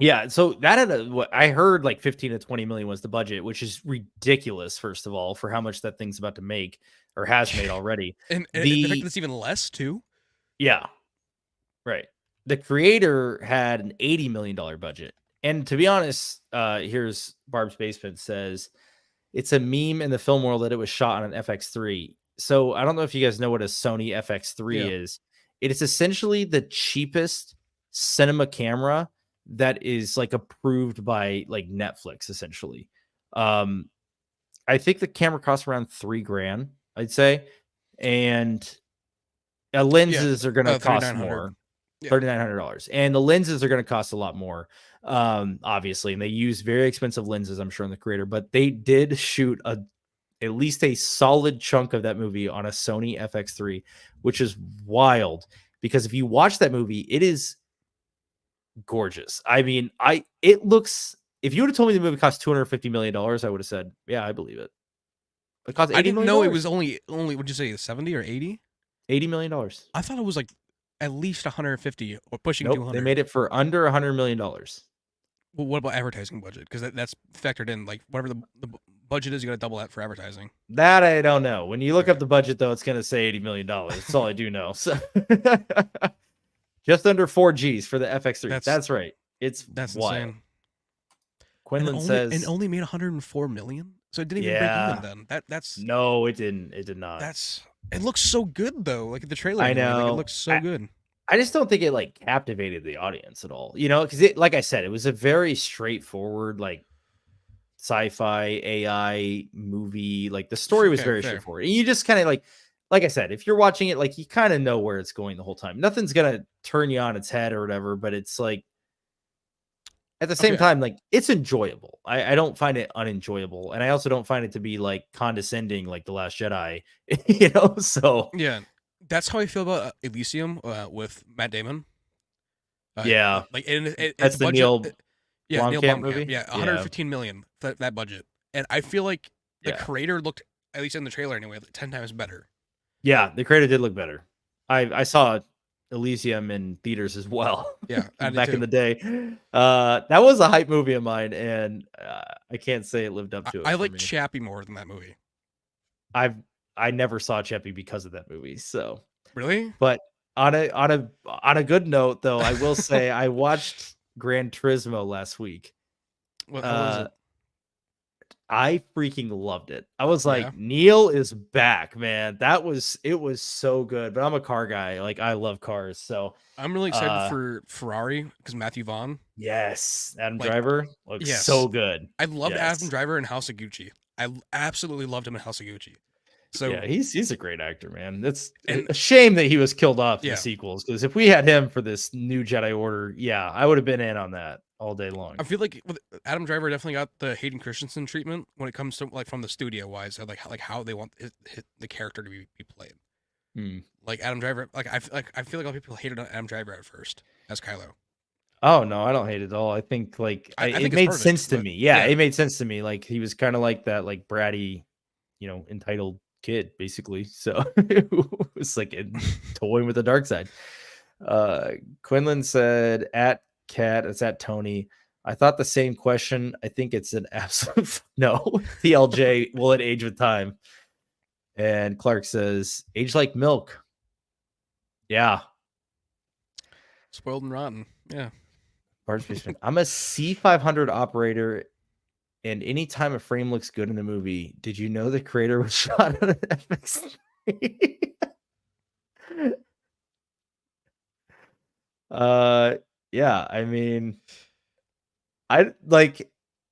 Yeah. So that had what I heard, like 15 to 20 million was the budget, which is ridiculous. First of all, for how much that thing's about to make or has made already, and the fact that it's even less too. Yeah. Right. The creator had an $80 million budget. And to be honest, here's Barb's Basement says, it's a meme in the film world that it was shot on an FX3. So I don't know if you guys know what a Sony FX3 is. It is essentially the cheapest cinema camera that is like approved by like Netflix, essentially. I think the camera costs around $3,000, I'd say. And lenses are going to cost more. Yeah. $3,900, and the lenses are going to cost a lot more, obviously, and they use very expensive lenses, I'm sure, in the creator, but they did shoot at least a solid chunk of that movie on a Sony FX3, which is wild because if you watch that movie, it is gorgeous. I mean, it looks. If you would have told me the movie cost $250 million, I would have said, yeah, I believe it. It cost I $80 didn't million. know it was only. Would you say 70 or 80? $80 million. I thought it was like at least 150 or pushing Nope, 200. they made it for under $100 million. Well, what about advertising budget? Because that's factored in. Like whatever the budget is, you got to double that for advertising. That I don't know. When you look up the budget, though, it's going to say $80 million. That's all I do know. So just under 4 Gs for the FX3. That's right. That's wild. Insane. Quinlan says and only made 104 million. So it didn't even break even then. That's no, it didn't. It did not. It looks so good though. Like the trailer, I know. Like, it looks so good. I just don't think it like captivated the audience at all. Because it, like I said, it was a very straightforward like sci-fi AI movie. Like the story was very straightforward. And you just kind of like I said, if you're watching it, like you kind of know where it's going the whole time. Nothing's gonna turn you on its head or whatever, but it's like at the same time, like it's enjoyable. I don't find it unenjoyable, and I also don't find it to be like condescending, like The Last Jedi. So yeah, that's how I feel about Elysium with Matt Damon. Yeah, like that's the budget, Neil Blomkamp movie. Yeah, 115 million that budget, and I feel like the creator looked, at least in the trailer anyway, 10 times better. Yeah, the creator did look better. I saw Elysium in theaters as well. Yeah, back in the day. That was a hype movie of mine, and I can't say it lived up to it. I like Chappie more than that movie. I never saw Chappie because of that movie. So really, but on a good note, though, I will say I watched Gran Turismo last week. What was it? I freaking loved it. I was like, Neil is back, man. It was so good. But I'm a car guy. Like I love cars. So I'm really excited for Ferrari because Matthew Vaughn. Yes. Adam Driver looks so good. I loved Adam Driver in House of Gucci. I absolutely loved him in House of Gucci. So yeah, he's a great actor, man. It's a shame that he was killed off in the sequels, because if we had him for this new Jedi Order, I would have been in on that all day long. I feel like with Adam Driver definitely got the Hayden Christensen treatment when it comes to like from the studio wise, like how they want the character to be played. Like Adam Driver, I feel like a lot of people hated on Adam Driver at first as Kylo. Oh no, I don't hate it at all. I think it made sense to me. Yeah, it made sense to me. Like he was kind of like that, like bratty, entitled kid basically. So it was like toying with the dark side. Quinlan said at Cat, it's at Tony. I thought the same question. I think it's an absolute no. TLJ, will it age with time? And Clark says, age like milk. Yeah. Spoiled and rotten. Yeah. I'm a C500 operator, and anytime a frame looks good in the movie, did you know the creator was shot on an FX3? Yeah, I mean,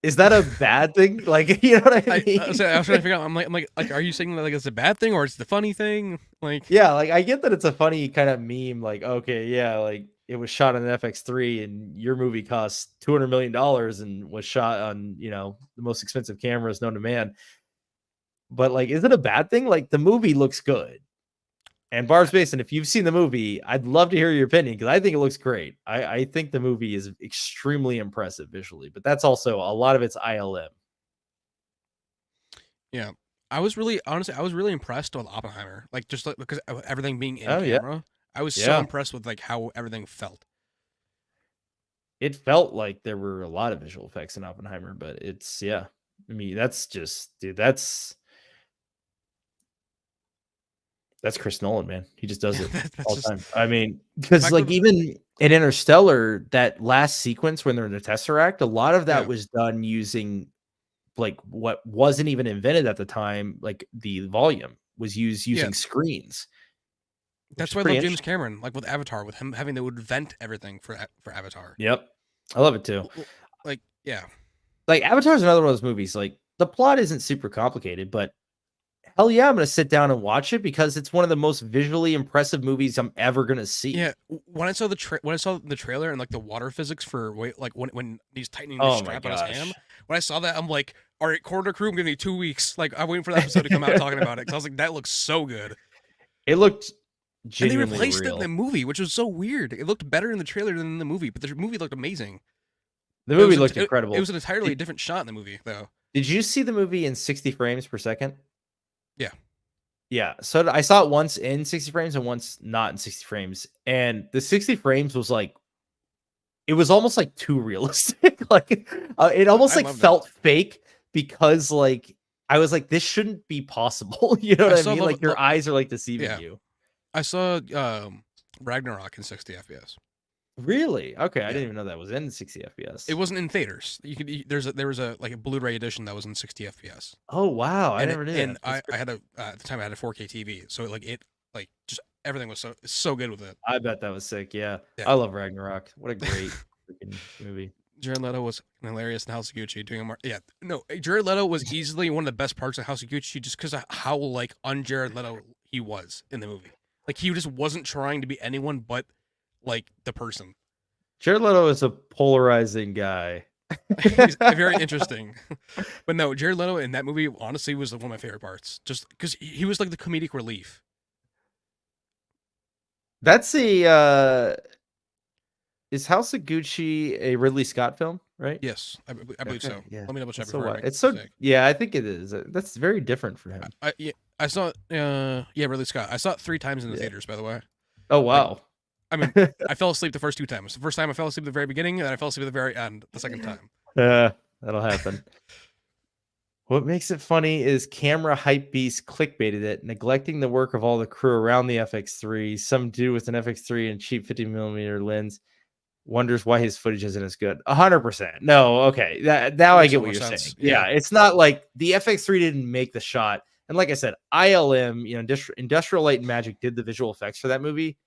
is that a bad thing? Like, you know what I mean? I was trying to figure out. I'm like, are you saying that like it's a bad thing or it's the funny thing? Like, yeah, like I get that it's a funny kind of meme. Like, okay, yeah, like it was shot on an FX3, and your movie cost $200 million and was shot on the most expensive cameras known to man. But like, is it a bad thing? Like, the movie looks good. And Barb's Basin, if you've seen the movie, I'd love to hear your opinion, because I think it looks great. I think the movie is extremely impressive visually, but that's also a lot of it's ILM. Yeah, I was really impressed with Oppenheimer, like just because of everything being in camera. I was so impressed with like how everything felt. It felt like there were a lot of visual effects in Oppenheimer, but it's I mean, that's just, dude, that's Chris Nolan, man. He just does it all the time. I mean, because like even in Interstellar, that last sequence when they're in the Tesseract, a lot of that was done using like what wasn't even invented at the time. Like the volume was used using screens. That's why I love James Cameron, like with Avatar, with him having to invent everything for Avatar. Yep, I love it too. Like, yeah, like Avatar is another one of those movies. Like the plot isn't super complicated, but hell yeah, I'm gonna sit down and watch it because it's one of the most visually impressive movies I'm ever gonna see. Yeah, when I saw the trailer and like the water physics for like when he's tightening the Oh my strap on his hand, gosh. when I saw that, I'm like, all right, corridor crew, I'm giving you 2 weeks. Like I'm waiting for the episode to come out talking about it because I was like, that looks so good. It looked And they genuinely replaced it in real. the movie, which was so weird. It looked better in the trailer than in the movie, but the movie looked amazing. The movie looked incredible. It was an entirely different shot in the movie, though. Did you see the movie in 60 frames per second? Yeah. Yeah. So I saw it once in 60 frames and once not in 60 frames. And the 60 frames was like, it was almost like too realistic. Like it almost like felt fake because like I was like, this shouldn't be possible. You know what I mean? Like your eyes are like deceiving you. I saw Ragnarok in 60 FPS. Really? Okay, I didn't even know that was in 60 FPS. It wasn't in theaters. You could there was a like a Blu-ray edition that was in 60 FPS. Oh wow, I never knew. And I had at the time I had a 4K TV, so like just everything was so good with it. I bet that was sick. Yeah. I love Ragnarok. What a great freaking movie. Jared Leto was hilarious in House of Gucci doing Jared Leto was easily one of the best parts of House of Gucci just because of how like un-Jared Leto he was in the movie. Like he just wasn't trying to be anyone but like the person. Jared Leto is a polarizing guy. He's very interesting. But no, Jared Leto in that movie honestly was one of my favorite parts. Just because he was like the comedic relief. That's a is House of Gucci a Ridley Scott film, right? Yes, I believe so. Yeah. Let me double check. It's so yeah, I think it is. That's very different for him. I saw Ridley Scott. I saw it 3 times in the theaters, by the way. Oh wow. Like, I mean, I fell asleep the first 2 times. The first time I fell asleep at the very beginning, and I fell asleep at the very end the second time. That'll happen. What makes it funny is camera hype beast clickbaited it, neglecting the work of all the crew around the FX3. Some dude with an FX3 and cheap 50mm lens wonders why his footage isn't as good. 100%. No, okay. Now I get what you're saying. Yeah, it's not like the FX3 didn't make the shot. And like I said, ILM, Industrial Light and Magic did the visual effects for that movie.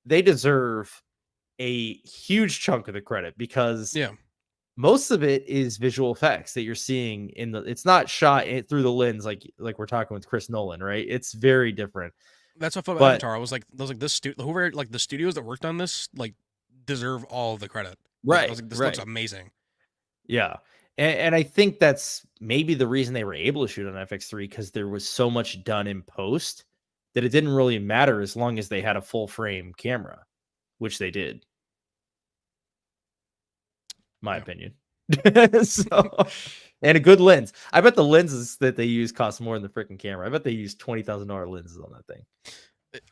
They deserve a huge chunk of the credit because most of it is visual effects that you're seeing it's not shot through the lens like we're talking with Chris Nolan, right? It's very different. That's what I thought about Avatar. I was like this whoever like the studios that worked on this like deserve all of the credit. Right. I was like, this looks amazing. Yeah. And I think that's maybe the reason they were able to shoot on FX3 because there was so much done in post that it didn't really matter as long as they had a full frame camera, which they did. My opinion. And a good lens. I bet the lenses that they use cost more than the freaking camera. I bet they use $20,000 lenses on that thing.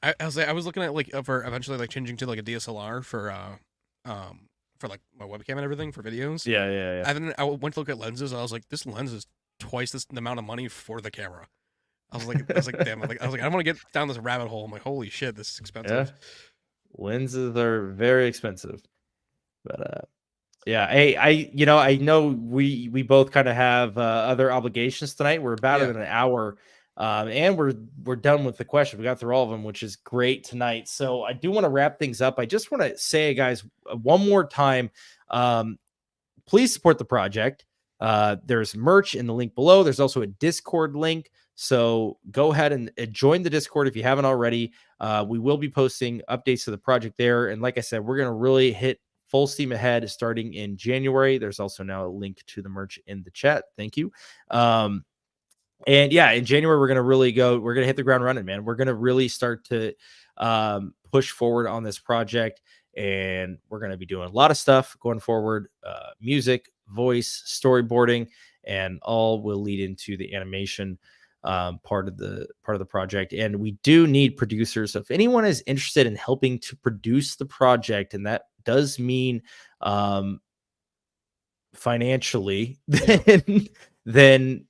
I was looking at like for eventually like changing to like a DSLR for like my webcam and everything for videos. Yeah. And then I went to look at lenses. I was like, this lens is twice the amount of money for the camera. I was like, damn. I was like, I don't want to get down this rabbit hole. I'm like, holy shit, this is expensive. Yeah. Lenses are very expensive. But yeah, hey, I know we both kind of have other obligations tonight. We're about at an hour, and we're done with the questions. We got through all of them, which is great tonight. So I do want to wrap things up. I just want to say, guys, one more time, please support the project. There's merch in the link below. There's also a Discord link. So go ahead and join the Discord if you haven't already. We will be posting updates to the project there. And like I said, we're going to really hit full steam ahead starting in January. There's also now a link to the merch in the chat. Thank you. And yeah, in January, we're going to hit the ground running, man. We're going to really start to push forward on this project. And we're going to be doing a lot of stuff going forward, music, voice, storyboarding, and all will lead into the animation part of the project. And we do need producers. So if anyone is interested in helping to produce the project, and that does mean financially, then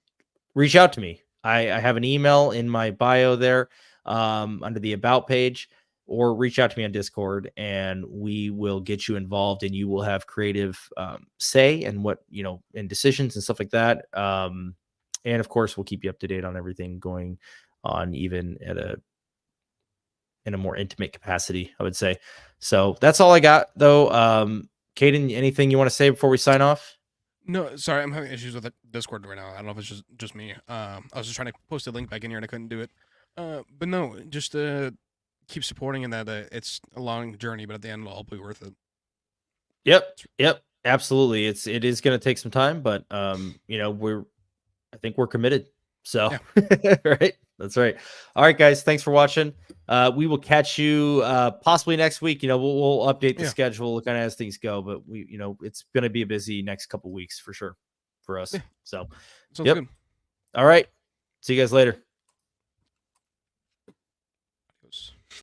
reach out to me. I have an email in my bio there under the about page, or reach out to me on Discord and we will get you involved and you will have creative say and and decisions and stuff like that. And of course, we'll keep you up to date on everything going on, even in a more intimate capacity, I would say. So that's all I got, though. Caden, anything you want to say before we sign off? No, sorry, I'm having issues with the Discord right now. I don't know if it's just me. I was just trying to post a link back in here and I couldn't do it. But no, just keep supporting in that it's a long journey, but at the end it'll all be worth it. Yep, absolutely. It is going to take some time, but I think we're committed. So, right, that's right. All right, guys, thanks for watching. We will catch you possibly next week. We'll update the schedule kind of as things go, but it's going to be a busy next couple weeks for sure for us. So, sounds good. All right, see you guys later.